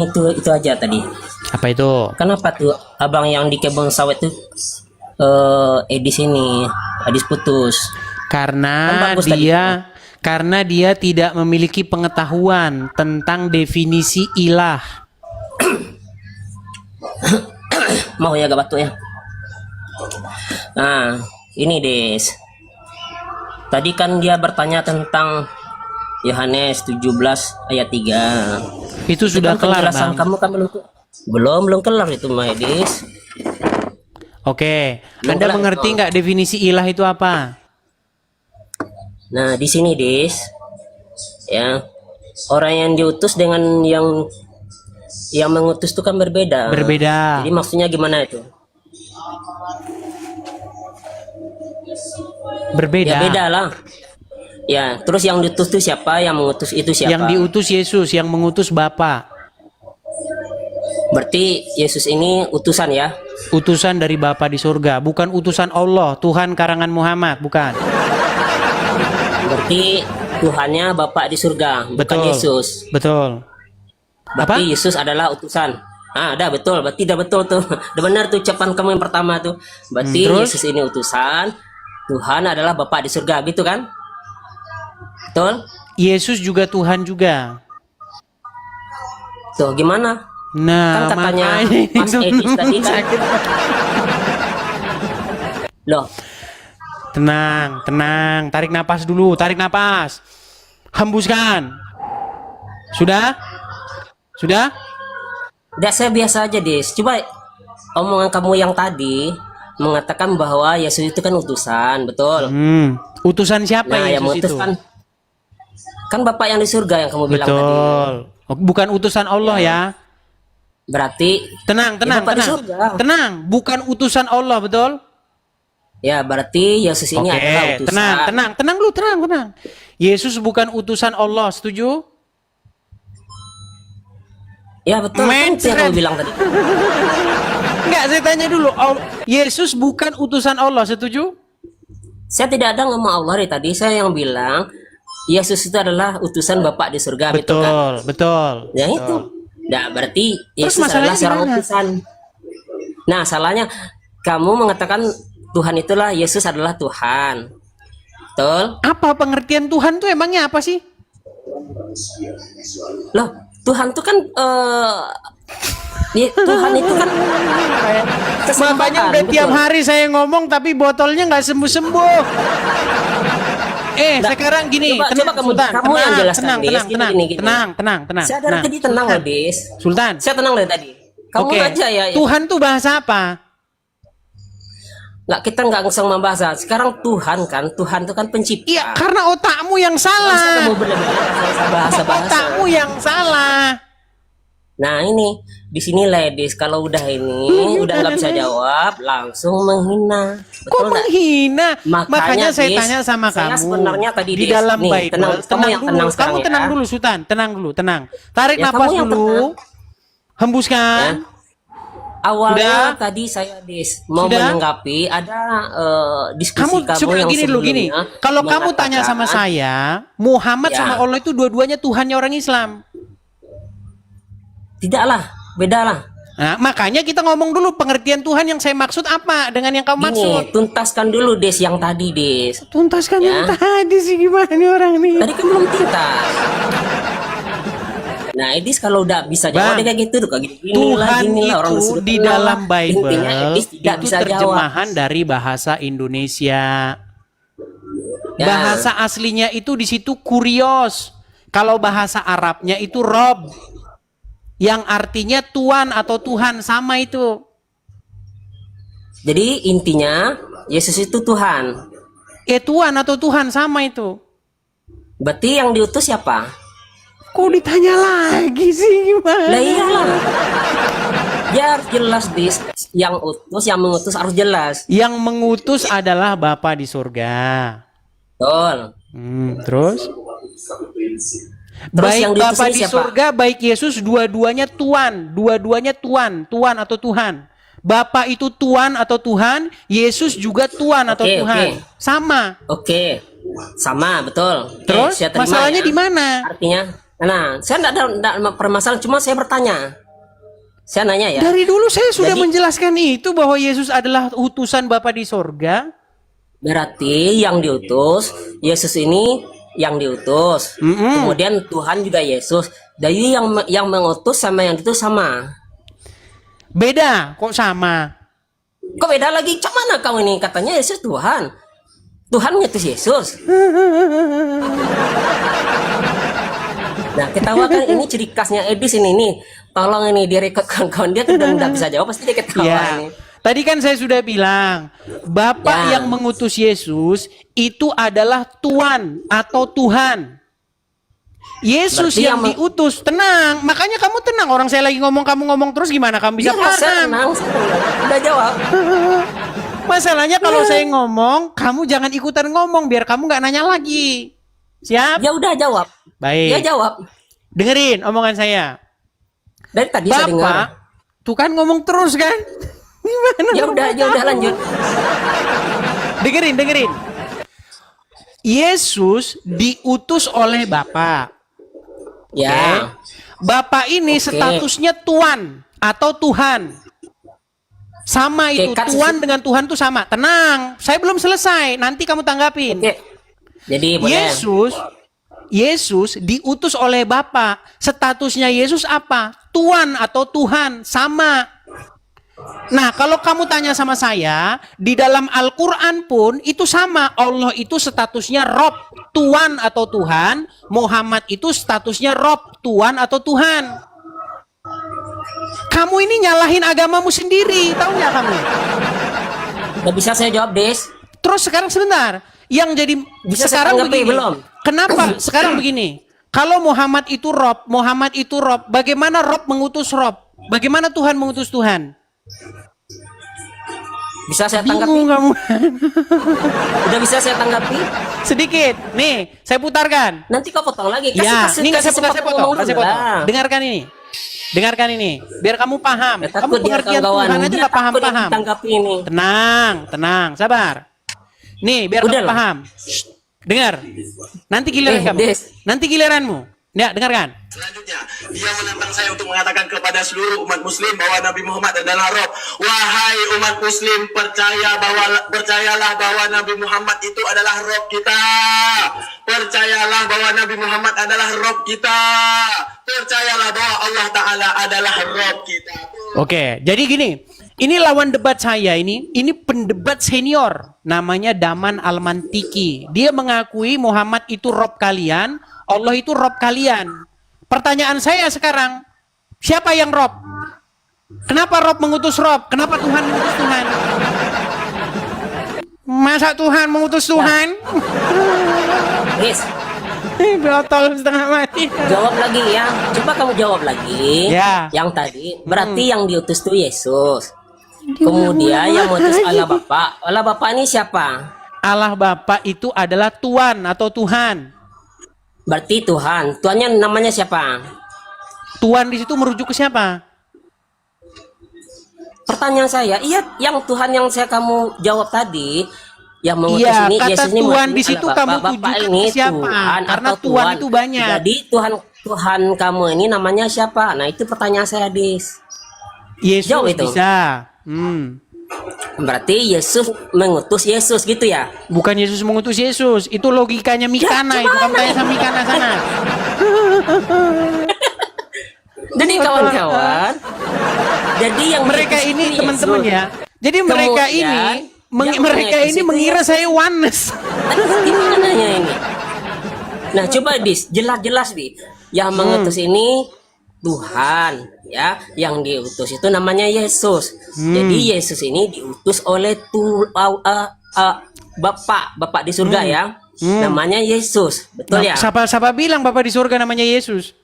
Itu aja tadi. Apa itu? Kenapa tuh abang yang di kebun sawit tuh di sini habis putus? Kan Karena bagus tadi. dia tidak memiliki pengetahuan tentang definisi ilah. Mau ya gak batuk ya. Nah, ini Des. Tadi kan dia bertanya tentang Yohanes 17 ayat 3. Itu Itu sudah kan kelar, penjelasan Bang. kamu kan belum kelar itu, Mas Des. Oke, Belum Anda kelar, mengerti betul. nggak definisi ilah itu apa? Nah, di sini Des, ya orang yang diutus dengan yang mengutus itu kan berbeda. Berbeda. Jadi maksudnya gimana itu? Berbeda. Ya beda lah. Ya, terus yang diutus itu siapa? Yang mengutus itu siapa? Yang diutus Yesus, yang mengutus Bapa. Berarti Yesus ini utusan ya? Utusan dari Bapa di surga, bukan utusan Allah, Tuhan karangan Muhammad, bukan. Berarti Tuhannya Bapak di surga, bukan Betul. Yesus. Betul. Berarti Apa? Yesus adalah utusan. Ah, dah betul. Berarti dah betul tuh. Udah benar tuh ucapan kamu yang pertama tuh. Berarti Terus? Yesus ini utusan, Tuhan adalah Bapak di surga, gitu kan? Betul? Yesus juga Tuhan juga. Tuh, gimana? Nah, Kan katanya makanya Mas itu Edis tadi kan. sakit. Loh, Tenang, tenang. Tarik napas dulu, tarik napas. Hembuskan. Sudah? Sudah? udah saya biasa aja, Des. Coba omongan kamu yang tadi mengatakan bahwa Yesus itu kan utusan, betul? Utusan siapa Nah, yang Yesus mengutus itu? kan Bapak yang di surga yang kamu bilang tadi. Betul. Oh, bukan utusan Allah ya. Berarti Tenang, ya tenang, Bapak di tenang. surga. Tenang, bukan utusan Allah, betul? Ya, berarti Yesus ini adalah Oke, utusan. tenang dulu, tenang. Yesus bukan utusan Allah, setuju? Ya, betul. Kan itu yang kamu bilang tadi. Enggak, saya tanya dulu. Yesus bukan utusan Allah, setuju? Saya tidak ada ngomong Allah tadi. Saya yang bilang Yesus itu adalah utusan Bapak di surga, betul kan? Betul. Ya itu. Nah, berarti Terus Yesus adalah masalahnya di seorang mana? utusan. Nah, salahnya kamu mengatakan Tuhan itulah, Yesus adalah Tuhan. Betul? Apa pengertian Tuhan tuh emangnya apa sih? Loh, Tuhan itu kan Tuhan itu kan Makanya udah betul. tiap hari saya ngomong tapi botolnya nggak sembuh-sembuh. Nah, Sekarang gini, coba tenang, kamu Sultan, yang jelaskan, tenang, Des. Gini. tenang. Saya dari tadi tenang loh, Des. Sultan, Saya tenang dari tadi. Kamu oke. aja ya. Tuhan tuh bahasa apa? Nggak, kita nggak usah membahas. Sekarang Tuhan itu kan pencipta. Iya, karena otakmu yang Masa salah. kamu bahasa-bahasa. Otakmu yang salah. Nah, ini di sini ladies, kalau udah ini udah nggak bisa jawab, langsung menghina. Kok Betul nggak? menghina? Makanya saya Des, tanya sama saya kamu. sebenarnya tadi, Di Des, dalam nih, Bible, tenang, kamu yang tenang dulu. sekarang Kamu ya. tenang dulu, Sultan. Tenang dulu, tenang. Tarik Ya, napas kamu yang dulu. tenang. Hembuskan. Ya. Awalnya Sudah? tadi saya mau Sudah? menanggapi ada diskusi Kamu kamu coba yang gini dulu gini. sebelumnya Kalau kamu mengatakan, tanya sama saya, Muhammad Ya. sama Allah itu dua-duanya Tuhannya orang Islam. tidaklah, bedalah. Nah, makanya kita ngomong dulu pengertian Tuhan yang saya maksud apa dengan yang kamu maksud. Gini, tuntaskan dulu Des yang tadi, Des. Tuntaskan Ya. yang tadi sih, gimana nih orang nih? Tadi kan belum tuntas. Nah, Edis kalau udah bisa jawab Bang, dia kayak gitu tuh, kayak gini Tuhan orang itu disuruh di kenal. dalam Bible Intinya Edis tidak itu bisa jawab. terjemahan dari bahasa Indonesia. Ya. Bahasa aslinya itu di situ kurios. Kalau bahasa Arabnya itu Rob, yang artinya Tuan atau Tuhan, sama itu. Jadi intinya Yesus itu Tuhan. Tuan atau Tuhan sama itu. Berarti yang diutus siapa? Kok ditanya lagi sih, gimana? Lah iyalah. Dia harus jelas, Dis. Yang mengutus harus jelas. Yang mengutus adalah Bapa di surga. Betul. Terus? Terus Baik yang diutus Bapa ini di siapa? surga, baik Yesus, dua-duanya Tuan. Dua-duanya Tuan. Tuan atau Tuhan. Bapa itu Tuan atau Tuhan, Yesus juga Tuan atau Oke, Tuhan. oke. Sama. Oke. Sama, betul. Oke, Terus saya terima masalahnya ya. di mana? Artinya Nah, saya enggak ada permasalahan, cuma saya bertanya. Saya nanya ya. Dari dulu saya sudah Jadi- menjelaskan itu bahwa Yesus adalah utusan Bapa di sorga. Berarti yang diutus Yesus ini yang diutus. Kemudian Tuhan juga Yesus. Jadi yang mengutus sama yang diutus sama. Beda, kok sama? Kok beda lagi? Cak mana kamu ini? Katanya Yesus Tuhan. Tuhan mengutus Yesus. Nah, ketawa kan ini ciri khasnya Edis ini nih. Tolong ini direkod kawan-kawan, dia tuh udah nggak bisa jawab, pasti dia ketawa Ya. ini. Tadi kan saya sudah bilang, Bapak Ya. yang mengutus Yesus itu adalah Tuhan atau Tuhan. Yesus Berarti yang yang diutus, tenang. Makanya kamu tenang. Orang saya lagi ngomong, kamu ngomong terus gimana kamu bisa Iya, saya paham? tenang, udah jawab. Masalahnya kalau saya ngomong, kamu jangan ikutan ngomong biar kamu nggak nanya lagi. Siap? Ya udah jawab. Baik. Ya jawab. Dengerin omongan saya. Dari tadi saya dengar. Bapak, tuh kan ngomong terus kan? Gimana? Ya udah lanjut. Dengerin. Yesus diutus oleh Bapa. Ya. Bapak ini Oke. statusnya Tuhan atau Tuhan. Sama Oke, itu, kan Tuhan dengan Tuhan itu sama. Tenang, saya belum selesai. Nanti kamu tanggapin. Oke. Jadi boleh. Yesus diutus oleh Bapa. Statusnya Yesus apa? Tuhan atau Tuhan, sama. Nah, kalau kamu tanya sama saya, di dalam Al-Qur'an pun itu sama. Allah itu statusnya Rob, Tuhan atau Tuhan. Muhammad itu statusnya Rob, Tuhan atau Tuhan. Kamu ini nyalahin agamamu sendiri, tahu nggak kamu? Udah bisa saya jawab, Des? Terus sekarang sebentar, yang jadi Bisa saya sekarang tanggapi begini. belum? Kenapa sekarang begini? Kalau Muhammad itu Rob, bagaimana Rob mengutus Rob? Bagaimana Tuhan mengutus Tuhan? Bisa saya tanggapi? Bingung kamu. Udah bisa saya tanggapi? Sedikit. Nih, saya putarkan. Nanti kau potong lagi. Ya, ini nggak saya kesempatan potong, ngomong saya dulu potong. lah. Dengarkan ini, biar kamu paham. Ya, Kamu takut dia pengertian kawan-kawan. Tuhan aja Dia nggak takut dia paham-paham. ditanggapi ini. Tenang, sabar. Nih, biar Udah kamu lah. paham. Shh, dengar. Nanti giliran kamu. Des. Nanti giliranmu. Ya, dengarkan. Selanjutnya, dia menantang saya untuk mengatakan kepada seluruh umat muslim bahwa Nabi Muhammad adalah Rob. Wahai umat muslim, percayalah bahwa Nabi Muhammad itu adalah Rob kita. Percayalah bahwa Nabi Muhammad adalah Rob kita. Percayalah bahwa Allah Ta'ala adalah Rob kita. Oke, jadi gini. Ini lawan debat saya ini pendebat senior. Namanya Daman Al-Mantiki. Dia mengakui Muhammad itu Rob kalian, Allah itu Rob kalian. Pertanyaan saya sekarang, siapa yang Rob? Kenapa Rob mengutus Rob? Kenapa Tuhan mengutus Tuhan? Masa Tuhan mengutus Tuhan? Des, Botol setengah mati. jawab lagi ya. Coba kamu jawab lagi. Ya. Yang tadi, berarti yang diutus itu Yesus. Kemudian yang mengutus Allah Bapa. Allah Bapa ini siapa? Allah Bapa itu adalah Tuhan atau Tuhan. Berarti Tuhan. Tuhannya namanya siapa? Tuhan di situ merujuk ke siapa? Pertanyaan saya, iya yang Tuhan yang kamu jawab tadi, yang mengutus Iya, ini, kata Yesus ini Tuhan mewakili di situ Allah kamu Bapa. Bapa tujukan ini ke siapa? Tuhan Karena atau Tuhan itu banyak. Jadi Tuhan kamu ini namanya siapa? Nah itu pertanyaan saya, Dis. Yesus Jauh itu. bisa. Berarti Yesus mengutus Yesus gitu ya? Bukan Yesus mengutus Yesus, itu logikanya Mikana itu. Kamu tanya sama Mikana sana. Jadi kawan-kawan, jadi yang Mereka diutus ini itu teman-teman Yesus. ya. Jadi mereka Kemudian, ini yang mereka mengutus ini itu mengira Yesus. saya oneness. Gimana ya ini? Nah coba Dis, jelas-jelas di yang mengutus ini Tuhan ya, yang diutus itu namanya Yesus. Jadi Yesus ini diutus oleh Bapak di surga ya, namanya Yesus, betul ya? Siapa bilang Bapak di surga namanya Yesus?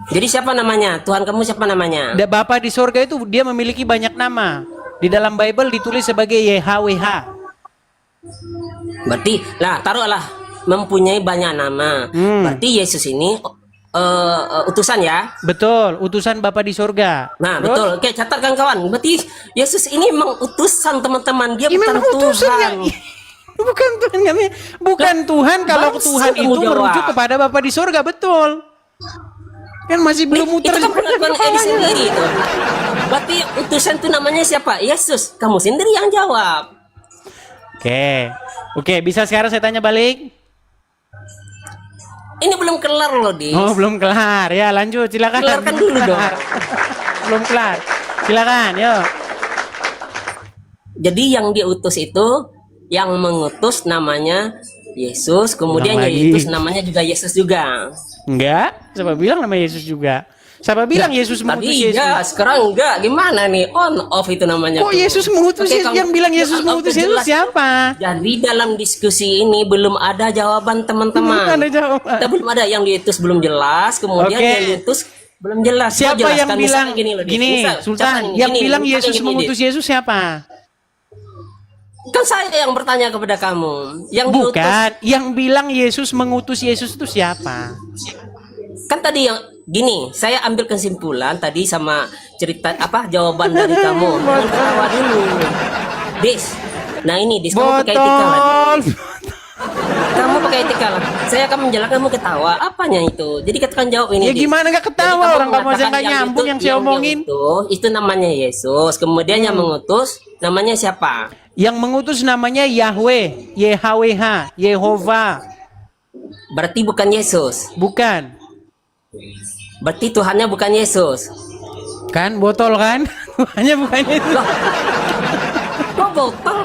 Jadi siapa namanya? Tuhan kamu siapa namanya? Bapak di surga itu dia memiliki banyak nama. Di dalam Bible ditulis sebagai YHWH. Berarti lah taruhlah mempunyai banyak nama. Berarti Yesus ini utusan ya? Betul, utusan Bapak di surga. Nah Terus? betul. Oke catat kawan-kawan. Berarti Yesus ini memang utusan teman-teman. Dia Ya, bukan memang utusan Tuhan. ya. Bukan Tuhan kami. Bukan Tuhan kalau bangsa Tuhan kamu itu jawab. merujuk kepada Bapa di surga, betul. Kan masih belum muter. Itu kan pengakuan Edi sendiri itu. Berarti utusan itu namanya siapa? Yesus. Kamu sendiri yang jawab. Oke, bisa sekarang saya tanya balik. Ini belum kelar loh, Dis. Oh, belum kelar. Ya, lanjut, silakan. Kelarkan dulu dong. Belum kelar. Silakan, yuk. Jadi yang diutus itu, yang mengutus namanya Yesus, kemudian Ulang yang lagi. diutus namanya juga Yesus juga. Enggak, siapa bilang nama Yesus juga? Siapa bilang Yesus mengutus Tadi Yesus? iya, sekarang enggak. Gimana nih? On off itu namanya. Kok tuh. Yesus mengutus Oke, Yesus? kamu- Yang bilang Yesus Oke, mengutus Yesus jelas. siapa? Jadi dalam diskusi ini belum ada jawaban teman-teman. Belum ada jawaban. Kita belum ada yang diutus belum jelas, kemudian Oke. yang diutus belum jelas. Mau Siapa yang jelaskan, bilang misalnya gini loh, Dis. gini, Misal, Sultan? misalkan Yang gini, bilang misalkan Yesus gini, mengutus Dis. Yesus siapa? Kan saya yang bertanya kepada kamu. Yang diutus Bukan, yang bilang Yesus mengutus Yesus itu siapa? kan tadi yang gini, saya ambil kesimpulan tadi sama cerita apa jawaban dari kamu. Jangan ketawa dulu. Dis. Nah ini Dis, kamu pakai etika lah. Botol. Kamu pakai etika lah. Saya akan menjelaskan, kamu ketawa. Apanya itu? Jadi katakan jawab ini. Ya Dis. gimana gak Jadi ketawa kamu orang kamu aja mengatakan nggak nyambung yang saya omongin. diutus, itu namanya Yesus. Kemudian yang mengutus namanya siapa? Yang mengutus namanya Yahweh, YHWH, Yehova. Berarti bukan Yesus. Bukan. Berarti Tuhannya bukan Yesus. Kan botol kan? Tuhannya bukan Yesus. Loh. Kok botol?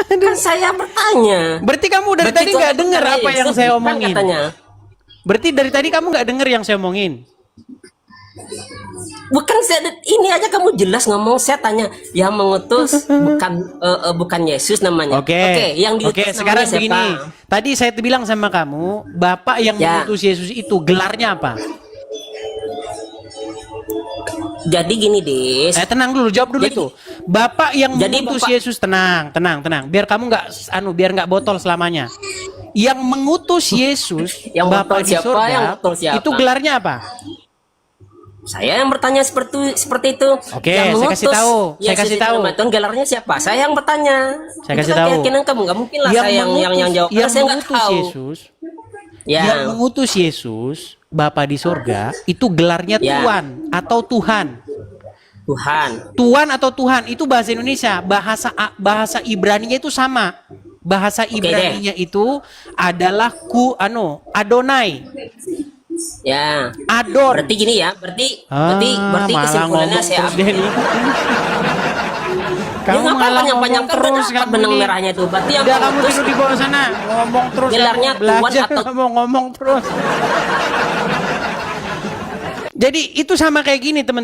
Kan saya bertanya. Berarti kamu dari Berarti tadi Tuhan nggak dengar bukan apa yang Yesus, saya bukan omongin? katanya. Berarti dari tadi kamu nggak dengar yang saya omongin? Bukan saya, ini aja kamu jelas ngomong, saya tanya yang mengutus bukan Yesus namanya. Oke. yang diutus Oke, namanya sekarang siapa? begini. Tadi saya bilang sama kamu, Bapak yang Ya. mengutus Yesus itu gelarnya apa? Jadi gini, Des. Tenang dulu, jawab dulu Jadi- itu. Bapak yang Jadi mengutus Bapak- Yesus, tenang. Biar kamu biar nggak botol selamanya. Yang mengutus Yesus, Yang Bapak botol di siapa? surga, Yang botol siapa? itu gelarnya apa? Saya yang bertanya seperti itu. Oke, Yang saya kasih tahu. Saya Yesus kasih itu tahu. nama Tuhan, gelarnya siapa? Saya yang bertanya. Saya Itu kasih kan tahu. keyakinan kamu, nggak mungkin lah saya yang jawab. Yang Karena saya nggak mengutus tahu. Yesus, Ya. yang mengutus Yesus, Bapak di surga, itu gelarnya Ya. Tuhan atau Tuhan. Tuhan. Tuhan atau Tuhan itu bahasa Indonesia, bahasa Ibraninya itu sama. Bahasa Ibraninya itu adalah Adonai. Ya. Adon. Berarti gini ya, berarti malah kesimpulannya ngomong saya terus ambil. deh nih. Ya, Kamu nggak malah apa-apa, ngomong panjangkan terus udah dapat benang nih. merahnya tuh. Berarti yang Udah kamu mengutus tidur di bawah sana, ngomong terus. gelarnya kamu belajar Tuhan atau- kamu ngomong terus. Jadi itu sama kayak gini teman-teman.